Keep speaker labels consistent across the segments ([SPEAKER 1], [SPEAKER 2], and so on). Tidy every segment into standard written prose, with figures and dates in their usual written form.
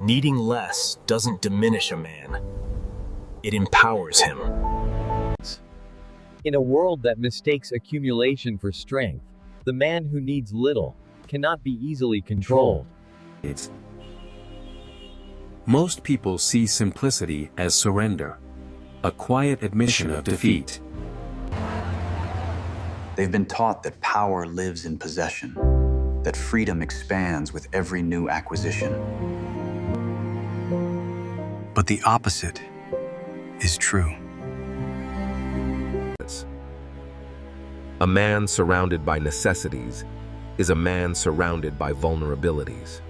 [SPEAKER 1] Needing less doesn't diminish a man. It empowers him.
[SPEAKER 2] In a world that mistakes accumulation for strength, the man who needs little cannot be easily controlled.
[SPEAKER 3] Most people see simplicity as surrender, a quiet admission of defeat.
[SPEAKER 4] They've been taught that power lives in possession, that freedom expands with every new acquisition. But the opposite is true.
[SPEAKER 5] A man surrounded by necessities is a man surrounded by vulnerabilities.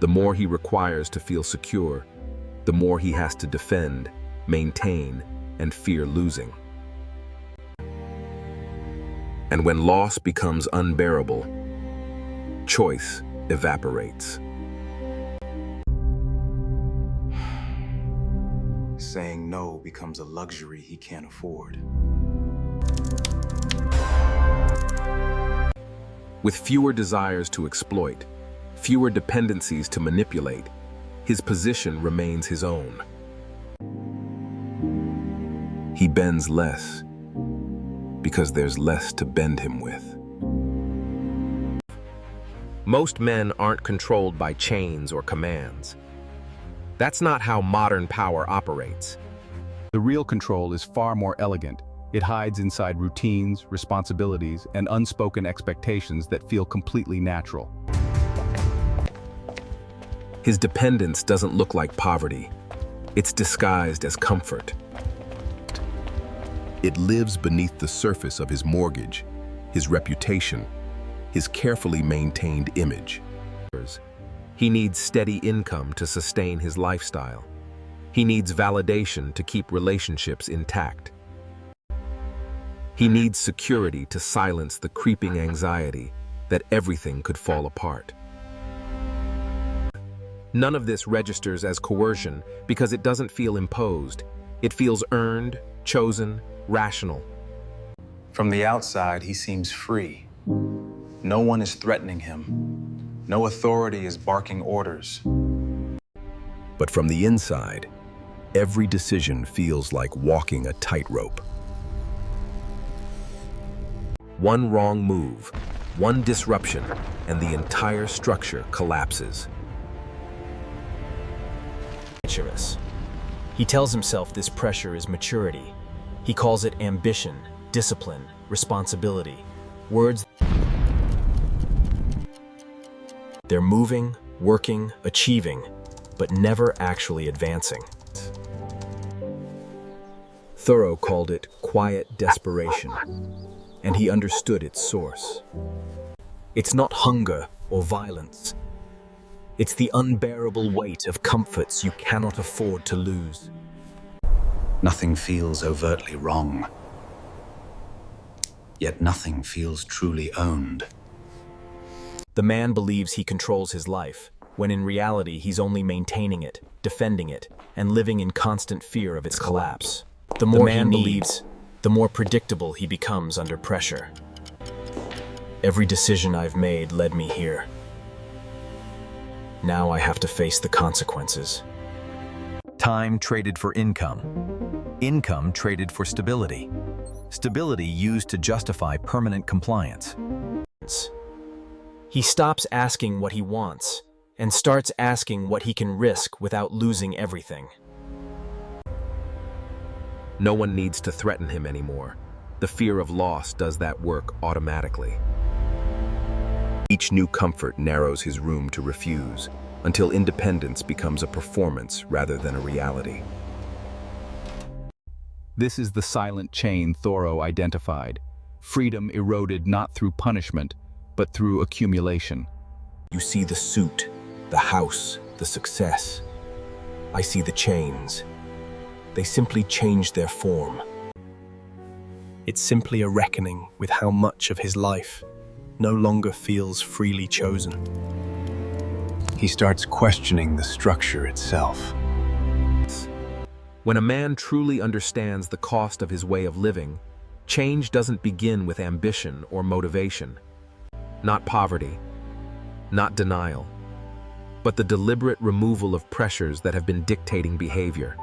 [SPEAKER 5] The more he requires to feel secure, the more he has to defend, maintain, and fear losing. And when loss becomes unbearable, choice evaporates.
[SPEAKER 4] Saying no becomes a luxury he can't afford.
[SPEAKER 5] With fewer desires to exploit, fewer dependencies to manipulate, his position remains his own. He bends less because there's less to bend him with. Most men aren't controlled by chains or commands. That's not how modern power operates.
[SPEAKER 6] The real control is far more elegant. It hides inside routines, responsibilities, and unspoken expectations that feel completely natural.
[SPEAKER 5] His dependence doesn't look like poverty. It's disguised as comfort. It lives beneath the surface of his mortgage, his reputation, his carefully maintained image. He needs steady income to sustain his lifestyle. He needs validation to keep relationships intact. He needs security to silence the creeping anxiety that everything could fall apart. None of this registers as coercion because it doesn't feel imposed. It feels earned, chosen, rational.
[SPEAKER 4] From the outside, he seems free. No one is threatening him. No authority is barking orders.
[SPEAKER 5] But from the inside, every decision feels like walking a tightrope. One wrong move, one disruption, and the entire structure collapses.
[SPEAKER 1] He tells himself this pressure is maturity. He calls it ambition, discipline, responsibility. Words. They're moving, working, achieving, but never actually advancing. Thoreau called it quiet desperation, and he understood its source. It's not hunger or violence. It's the unbearable weight of comforts you cannot afford to lose.
[SPEAKER 4] Nothing feels overtly wrong, yet nothing feels truly owned.
[SPEAKER 1] The man believes he controls his life, when in reality he's only maintaining it, defending it, and living in constant fear of its collapse. The more he believes, the more predictable he becomes under pressure. Every decision I've made led me here. Now I have to face the consequences.
[SPEAKER 7] Time traded for income. Income traded for stability. Stability used to justify permanent compliance.
[SPEAKER 1] He stops asking what he wants and starts asking what he can risk without losing everything.
[SPEAKER 5] No one needs to threaten him anymore. The fear of loss does that work automatically. Each new comfort narrows his room to refuse, until independence becomes a performance rather than a reality.
[SPEAKER 6] This is the silent chain Thoreau identified. Freedom eroded not through punishment, but through accumulation.
[SPEAKER 1] You see the suit, the house, the success. I see the chains. They simply change their form. It's simply a reckoning with how much of his life no longer feels freely chosen.
[SPEAKER 4] He starts questioning the structure itself.
[SPEAKER 5] When a man truly understands the cost of his way of living, change doesn't begin with ambition or motivation. Not poverty. not denial, but the deliberate removal of pressures that have been dictating behavior.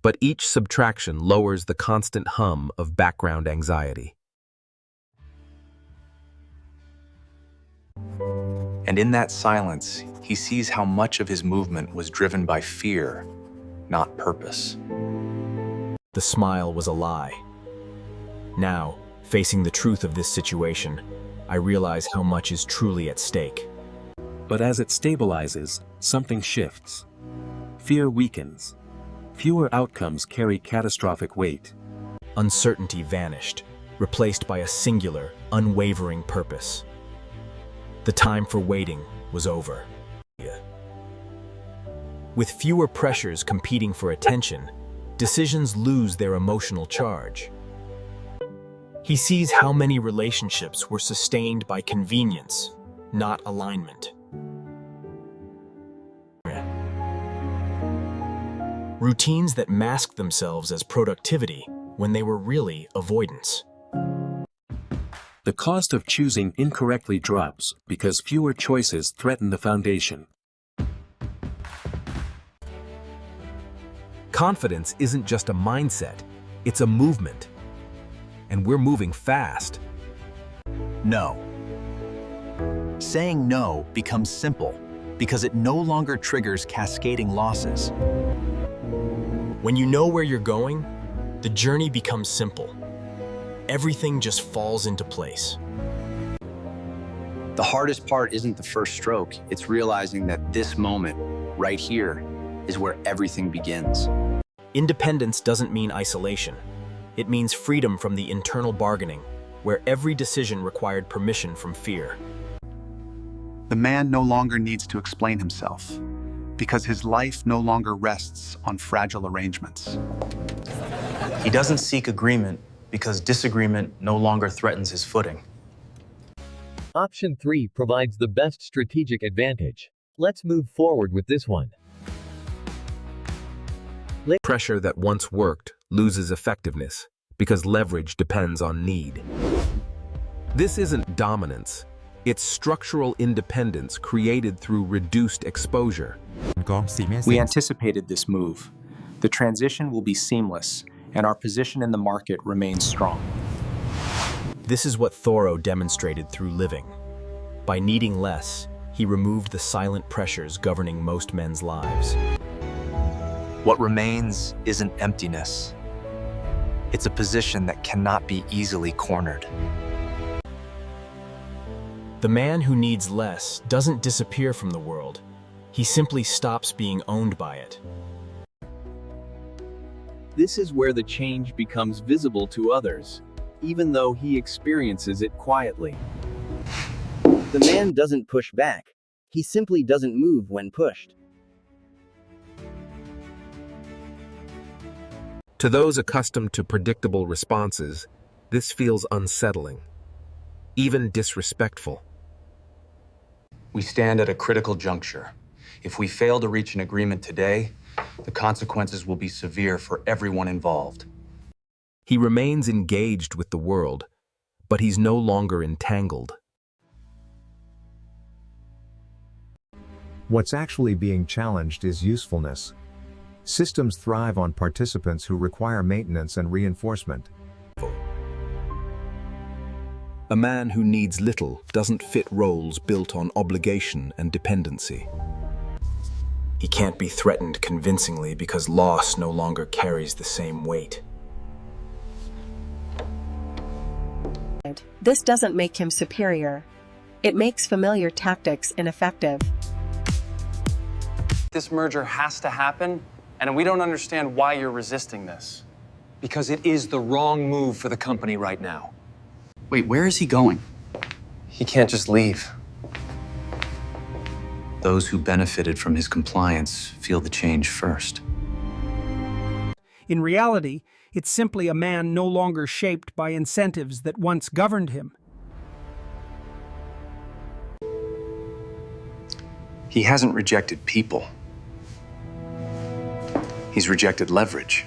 [SPEAKER 5] But each subtraction lowers the constant hum of background anxiety.
[SPEAKER 4] And in that silence, he sees how much of his movement was driven by fear, not purpose.
[SPEAKER 1] The smile was a lie. Now, facing the truth of this situation, I realize how much is truly at stake.
[SPEAKER 3] But as it stabilizes, something shifts. Fear weakens. Fewer outcomes carry catastrophic weight.
[SPEAKER 1] Uncertainty vanished, replaced by a singular, unwavering purpose. The time for waiting was over. With fewer pressures competing for attention, decisions lose their emotional charge. He sees how many relationships were sustained by convenience, not alignment. Routines that masked themselves as productivity when they were really avoidance.
[SPEAKER 3] The cost of choosing incorrectly drops because fewer choices threaten the foundation.
[SPEAKER 5] Confidence isn't just a mindset, it's a movement. And we're moving fast.
[SPEAKER 7] No. Saying no becomes simple because it no longer triggers cascading losses.
[SPEAKER 1] When you know where you're going, the journey becomes simple. Everything just falls into place.
[SPEAKER 8] The hardest part isn't the first stroke, it's realizing that this moment, right here, is where everything begins.
[SPEAKER 1] Independence doesn't mean isolation. It means freedom from the internal bargaining, where every decision required permission from fear.
[SPEAKER 9] The man no longer needs to explain himself, because his life no longer rests on fragile arrangements.
[SPEAKER 4] He doesn't seek agreement because disagreement no longer threatens his footing.
[SPEAKER 2] Option 3 provides the best strategic advantage. Let's move forward with this one.
[SPEAKER 5] Pressure that once worked loses effectiveness because leverage depends on need. This isn't dominance, it's structural independence created through reduced exposure.
[SPEAKER 10] We anticipated this move. The transition will be seamless, and our position in the market remains strong.
[SPEAKER 1] This is what Thoreau demonstrated through living. By needing less, he removed the silent pressures governing most men's lives.
[SPEAKER 7] What remains isn't emptiness. It's a position that cannot be easily cornered.
[SPEAKER 1] The man who needs less doesn't disappear from the world. He simply stops being owned by it.
[SPEAKER 2] This is where the change becomes visible to others, even though he experiences it quietly.
[SPEAKER 11] The man doesn't push back. He simply doesn't move when pushed.
[SPEAKER 5] To those accustomed to predictable responses, this feels unsettling, even disrespectful.
[SPEAKER 4] We stand at a critical juncture. If we fail to reach an agreement today, the consequences will be severe for everyone involved.
[SPEAKER 5] He remains engaged with the world, but he's no longer entangled.
[SPEAKER 12] What's actually being challenged is usefulness. Systems thrive on participants who require maintenance and reinforcement.
[SPEAKER 5] A man who needs little doesn't fit roles built on obligation and dependency.
[SPEAKER 1] He can't be threatened convincingly because loss no longer carries the same weight.
[SPEAKER 13] This doesn't make him superior. It makes familiar tactics ineffective.
[SPEAKER 14] This merger has to happen, and we don't understand why you're resisting this.
[SPEAKER 15] Because it is the wrong move for the company right now.
[SPEAKER 8] Wait, where is he going?
[SPEAKER 14] He can't just leave.
[SPEAKER 4] Those who benefited from his compliance feel the change first.
[SPEAKER 16] In reality, it's simply a man no longer shaped by incentives that once governed him.
[SPEAKER 4] He hasn't rejected people. He's rejected leverage.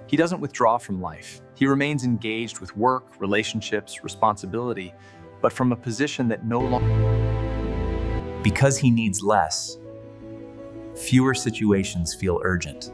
[SPEAKER 10] He doesn't withdraw from life. He remains engaged with work, relationships, responsibility, but from a position that no longer...
[SPEAKER 7] Because he needs less, fewer situations feel urgent.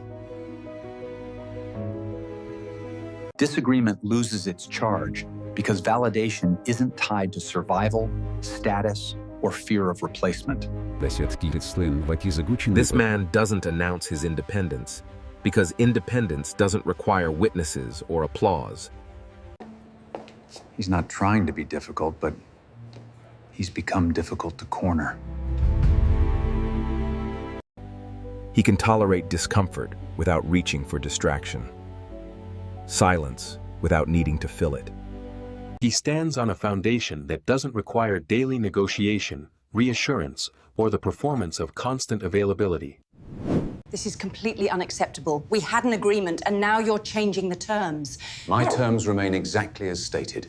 [SPEAKER 8] Disagreement loses its charge because validation isn't tied to survival, status, or fear of replacement.
[SPEAKER 5] This man doesn't announce his independence because independence doesn't require witnesses or applause.
[SPEAKER 4] He's not trying to be difficult, but he's become difficult to corner.
[SPEAKER 5] He can tolerate discomfort without reaching for distraction. Silence without needing to fill it.
[SPEAKER 3] He stands on a foundation that doesn't require daily negotiation, reassurance, or the performance of constant availability.
[SPEAKER 17] This is completely unacceptable. We had an agreement, and now you're changing the terms.
[SPEAKER 4] My terms remain exactly as stated.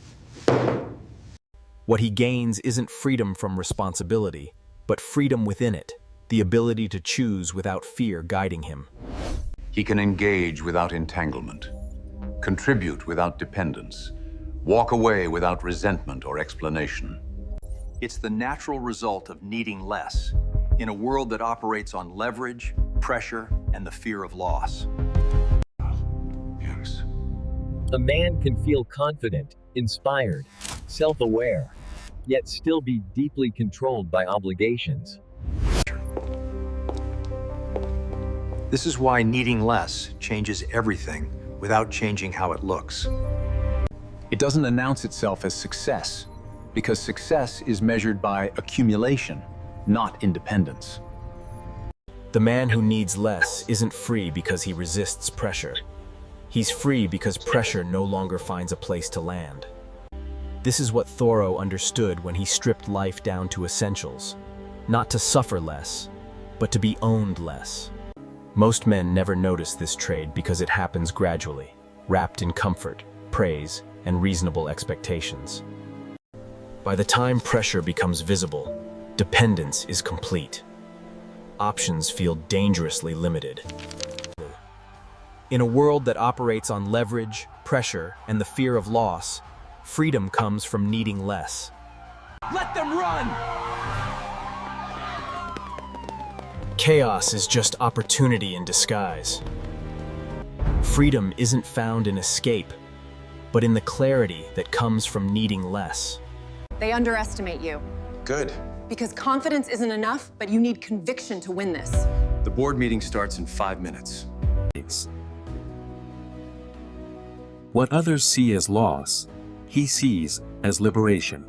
[SPEAKER 1] What he gains isn't freedom from responsibility, but freedom within it, the ability to choose without fear guiding him.
[SPEAKER 18] He can engage without entanglement, contribute without dependence, walk away without resentment or explanation.
[SPEAKER 8] It's the natural result of needing less in a world that operates on leverage, pressure, and the fear of loss.
[SPEAKER 18] Yes.
[SPEAKER 2] A man can feel confident, inspired, self-aware, yet still be deeply controlled by obligations.
[SPEAKER 8] This is why needing less changes everything without changing how it looks. It doesn't announce itself as success, because success is measured by accumulation, not independence.
[SPEAKER 1] The man who needs less isn't free because he resists pressure. He's free because pressure no longer finds a place to land. This is what Thoreau understood when he stripped life down to essentials, not to suffer less, but to be owned less. Most men never notice this trade because it happens gradually, wrapped in comfort, praise, and reasonable expectations. By the time pressure becomes visible, dependence is complete. Options feel dangerously limited. In a world that operates on leverage, pressure, and the fear of loss, freedom comes from needing less.
[SPEAKER 15] Let them run!
[SPEAKER 1] Chaos is just opportunity in disguise. Freedom isn't found in escape, but in the clarity that comes from needing less.
[SPEAKER 19] They underestimate you.
[SPEAKER 4] Good.
[SPEAKER 19] Because confidence isn't enough, but you need conviction to win this.
[SPEAKER 8] The board meeting starts in 5 minutes.
[SPEAKER 3] What others see as loss, he sees as liberation.